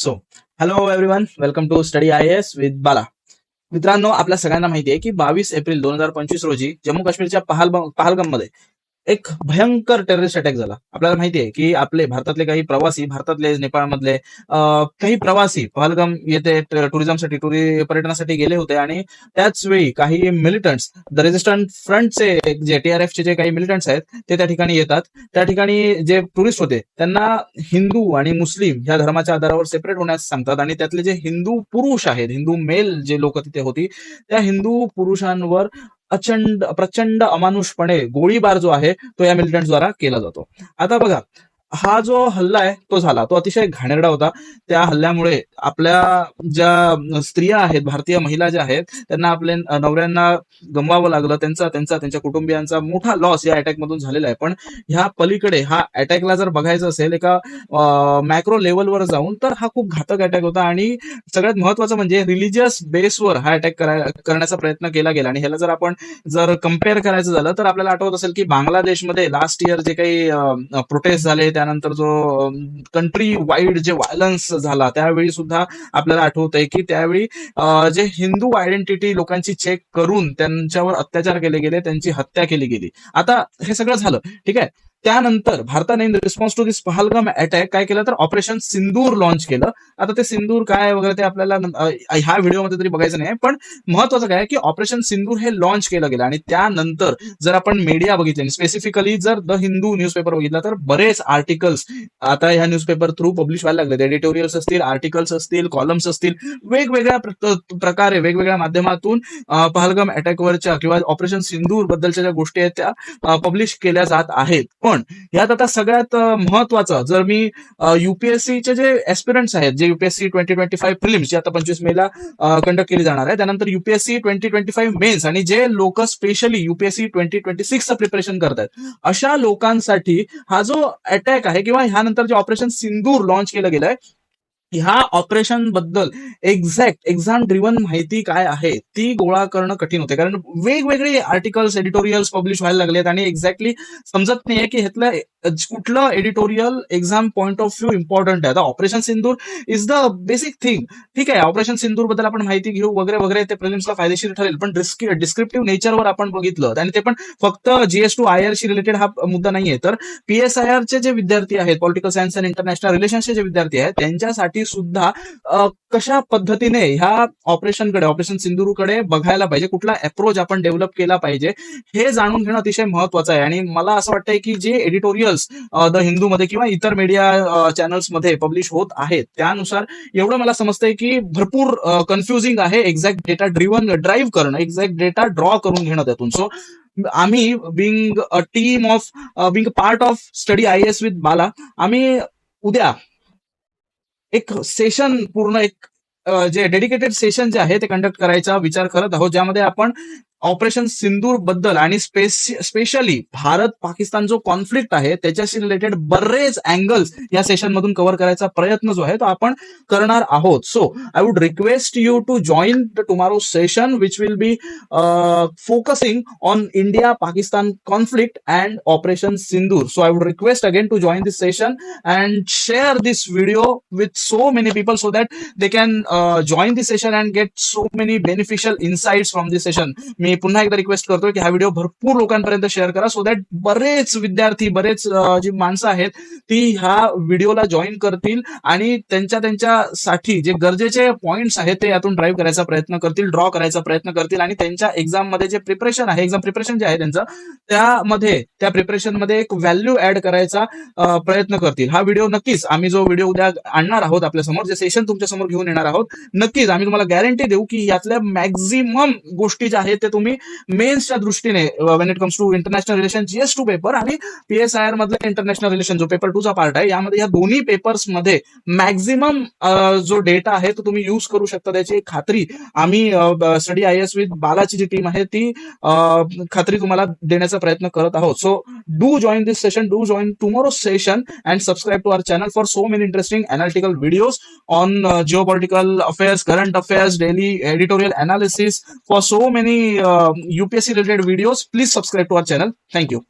So hello everyone, welcome to study I S with Bala. मित्रांनो, आपल्या सगळ्यांना माहिती आहे की 22 एप्रिल 2025 रोजी जम्मू काश्मीरच्या पहलगाम मध्ये एक भयंकर टेररिस्ट अटॅक झाला. आपल्याला माहिती आहे की आपले भारतातले काही प्रवासी, भारतातले नेपाळमधले काही प्रवासी पहलगाम येथे टुरिझमसाठी पर्यटनासाठी गेले होते आणि त्याच वेळी काही मिलिटंट्स, द रेजिस्टंट फ्रंटचे जे TRF चे जे काही मिलिटंट्स आहेत ते त्या ठिकाणी येतात. त्या ठिकाणी जे टुरिस्ट होते त्यांना हिंदू आणि मुस्लिम या धर्माच्या आधारावर सेपरेट होण्यास सांगतात आणि त्यातले जे हिंदू पुरुष आहेत, हिंदू मेल जे लोक तिथे होती, त्या हिंदू पुरुषांवर प्रचंड अमानुषपणे गोळीबार जो आहे तो या मिलिटंट्स द्वारा केला जातो. आता बघा, हा जो हल्ला आहे तो झाला, तो अतिशय घाणेरडा होता. त्या हल्ल्यामुळे आपल्या ज्या स्त्रिया आहेत, भारतीय महिला ज्या आहेत, त्यांना आपल्या नवऱ्यांना गमवावं लागलं. त्यांच्या कुटुंबियांचा मोठा लॉस या अटॅक मधून झालेला आहे. पण ह्या पलीकडे हा अटॅकला जर बघायचं असेल एका मॅक्रो लेवलवर जाऊन, तर हा खूप घातक अटॅक होता आणि सगळ्यात महत्वाचं म्हणजे रिलिजियस बेसवर हा अटॅक करण्याचा प्रयत्न केला गेला. आणि ह्याला जर कम्पेअर करायचं झालं तर आपल्याला आठवत असेल की बांगलादेशमध्ये लास्ट इयर जे काही प्रोटेस्ट झाले, त्यानंतर जो कंट्री वाईड जे व्हायलन्स झाला, त्यावेळी सुद्धा आपल्याला आठवत आहे की त्यावेळी जे हिंदू आयडेंटिटी लोकांची चेक करून त्यांच्यावर अत्याचार केले गेले, त्यांची हत्या केली गेली. आता हे सगळं झालं, ठीक आहे. त्यानंतर भारताने in response to this Pahalgam attack काय केलं तर ऑपरेशन सिंदूर लॉन्च केलं. आता ते सिंदूर काय वगैरे ते आपल्याला ह्या व्हिडिओमध्ये तरी बघायचं नाही, पण महत्वाचं काय की ऑपरेशन सिंदूर हे लॉन्च केलं गेलं. आणि त्यानंतर जर आपण मीडिया बघितले, स्पेसिफिकली जर द हिंदू न्यूजपेपर बघितला, तर बरेच आर्टिकल्स आता ह्या न्यूजपेपर थ्रू पब्लिश व्हायला लागले. एडिटोरियल्स असतील, आर्टिकल्स असतील, कॉलम्स असतील, वेगवेगळ्या प्रकारे वेगवेगळ्या माध्यमातून पहलगाम अटॅकवरच्या किंवा ऑपरेशन सिंदूर बद्दलच्या ज्या गोष्टी आहेत त्या पब्लिश केल्या जात आहेत. पण यात आता सगळ्यात महत्वाचं, जर मी युपीएससीचे जे एस्पिरंट्स आहेत, जे युपीएससी 2025 प्रिलिम्स जी आता 25 मे कंडक्ट केली जाणार आहे, त्यानंतर युपीएससी 2025 मेन्स आणि जे लोक स्पेशली युपीएससी 2026चं प्रिपरेशन करतात, अशा लोकांसाठी हा जो अटॅक आहे किंवा ह्यानंतर जे ऑपरेशन सिंदूर लॉन्च केलं गेलंय, ह्या ऑपरेशन बद्दल एक्झॅक्ट एक्झाम ड्रिव्हन माहिती काय आहे ती गोळा करणं कठीण होते. कारण वेगवेगळे आर्टिकल्स, एडिटोरियल्स पब्लिश व्हायला लागलेत आणि एक्झॅक्टली समजत नाहीये की ह्यातलं कुठलं editorial exam point of view important आहे. आता operation Sindur is the basic thing, ठीक आहे. ऑपरेशन सिंदूर बद्दल आपण माहिती घेऊ वगैरे वगैरे, ते प्रिलिम्सला फायदेशीर ठरेल. पण डिस्क्रिप्टिव्ह नेचरवर आपण बघितलं आणि ते पण फक्त GS2 IR शी रिलेटेड हा मुद्दा नाहीये, तर PSIR चे जे विद्यार्थी आहेत, पॉलिटिकल सायन्स अँड इंटरनॅशनल रिलेशन्सचे जे विद्यार्थी आहेत, त्यांच्यासाठी सुद्धा कशा पद्धतीने ह्या ऑपरेशन सिंदूरकडे बघायला पाहिजे, कुठला अप्रोच आपण डेव्हलप केला पाहिजे, हे जाणून घेणं अतिशय महत्वाचं आहे. आणि मला असं वाटतंय की जे एडिटोरियल्स द हिंदू मध्ये किंवा इतर मीडिया चॅनल्स मध्ये पब्लिश होत आहेत, त्यानुसार एवढं मला समजतंय की भरपूर कन्फ्युजिंग आहे एक्झॅक्ट डेटा ड्राईव्ह करणं, एक्झॅक्ट डेटा ड्रॉ करून घेणं त्यातून. सो आम्ही being a team of being part of study IAS with Bala, आम्ही उद्या एक सेशन पूर्ण जे डेडिकेटेड सेशन जे आहे ते कंडक्ट करायचा विचार करत आहोत, ज्यामध्ये आपण ऑपरेशन सिंदूर बद्दल आणि स्पेशली भारत पाकिस्तान जो कॉन्फ्लिक्ट आहे त्याच्याशी रिलेटेड बरेच अँगल्स या सेशन मधून कव्हर करायचा प्रयत्न जो आहे तो आपण करणार आहोत. So I would request you to join the tomorrow session which will be focusing on India Pakistan conflict and operation Sindoor. So I would request again to join this session and share this video with so many people so that they can join this session and get so many beneficial insights from this session. मी पुन्हा एकदा request करतोय की हा video भरपूर लोकांपर्यंत share करा, so that बरेच विद्यार्थी, बरेच जी माणसं आहेत ती ह्या व्हिडिओला जॉईन करतील आणि त्यांच्यासाठी जे गरजेचे पॉइंट्स आहेत ते यातून ड्राईव्ह करायचा प्रयत्न करतील, ड्रॉ करायचा प्रयत्न करतील आणि त्यांच्या एक्झाम मध्ये जे प्रिपरेशन आहे, एक्झाम प्रिपरेशन जे आहे त्यांचं, त्या प्रिपरेशन मध्ये एक व्हॅल्यू ऍड करायचा प्रयत्न करतील. हा व्हिडिओ नक्कीच आम्ही जो व्हिडिओ उद्या आणणार आहोत आपल्या समोर, जे सेशन तुमच्या समोर घेऊन येणार आहोत, नक्कीच आम्ही तुम्हाला गॅरंटी देऊ की यातल्या मॅक्झिमम गोष्टी ज्या आहेत ते तुम्ही मेन्सच्या दृष्टीने when it comes to international relation GS2 paper आणि PSIR मधला इंटरनॅशनल रिलेशन जो पेपर 2चा पार्ट आहे, यामध्ये या दोन्ही पेपर्स मध्ये मॅक्झिमम जो डेटा आहे तो तुम्ही युज करू शकता, त्याची खात्री आम्ही स्टडी IAS विथ बालाची जी टीम आहे ती खात्री तुम्हाला देण्याचा प्रयत्न करत आहोत. So do join this session, do join tomorrow session and subscribe to our channel for so many interesting analytical videos on geopolitical affairs, current affairs, daily editorial analysis, for so many UPSC related videos. Please subscribe to our channel. Thank you.